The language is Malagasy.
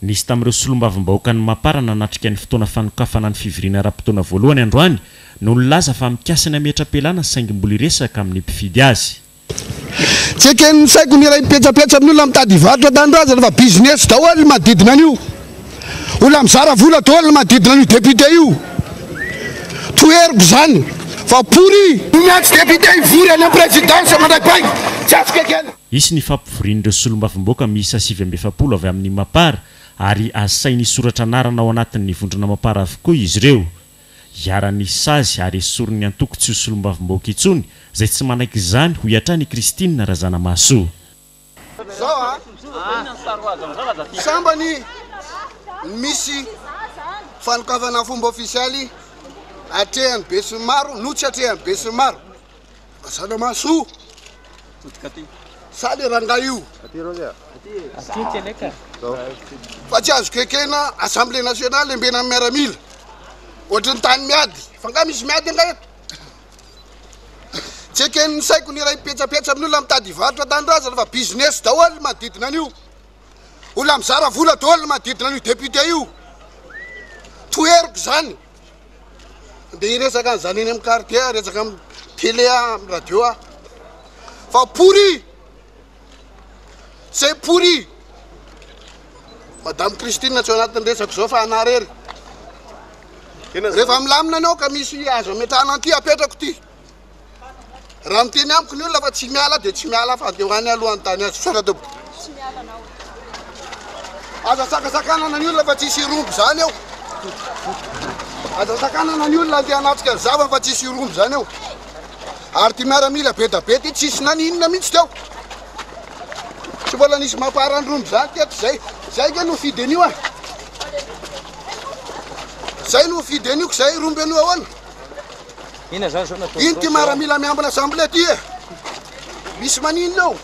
nisy tamin'ireo solombavim-bahoaka ny Mapara nanatrika ny fotoana fanokafana ny fivoriana ara-potoana voalohany androany no nilaza fa mikasana miatrapelana saingy mbola iresaka amin'ny mpifidy azy. Tsy eken'ny saiko ny iray mipetrapetra amin'olona mitady varotra tanindrazana fa business daholo manodidina an'io. Olona mizara vola daholo manodidina an'io député io. Toeriko zany fa pourri miatsy député ivory any amin'ny présidence mandray-paingo tsy afaka ekena. Isy ny fampivorian'ireo solombavim-bahoaka miisa 770 avy amin'ny Mapara ary asainy soratra anarana ao anatin'ny vondrona Mapara avokoa izy ireo. Iarany sazy ary esoriny antoko tsy ho solombavim-bahoaka intsony izay tsy manaiky izany ho iatrany Kristina Razanamahasoa. Zao sambany misy fanokafana fomba ofisialy atrehany Besimaro no tsy atrehany Besimaro. Razanamahasoa sale rangahy io fa tsy azoko ekena Assemblée nationale embena amin'ny miaramila ohatrany tany miady fa nga misy miady anga eto. Tsy eken'ny saiko ny iray mipetrapetra amin'olona mitady varotra tanindrazana fa business daholo manodidina an'io. Olona mizara vola daholo manodidina an'io député io. Toeriko zany dia iresaka an'izany eny amin'ny quartier, resaka amin'ny télé, amin'ny radio fa pourri. C'est pourri. Madame Christine tsy ao anatin'ny resako zao fa anarery. Rehefa milamina anao ka misy azo ametrahana an'ity apetrako ty. Raha miteny amiko ny olona fa tsy miala dia tsy miala fa andehoany alohan'ny tany azy sotra debo. Aza sakasakanana ny olona fa tsisy rombo zany eo. Aza sakanana ny olona andeha hanatrika ny zavany fa tsisy rombo zany eo. Ary ty miaramila be da be ty tsisy naninona mihitsy teo. Tsy mbola nisy Mapara ny rombo zany teto zay ke no fidy an'io zay no fidy an'io zay rombo an'io ahoana. Ino ty miaramila miambina Assemblée ty misy maninona ao.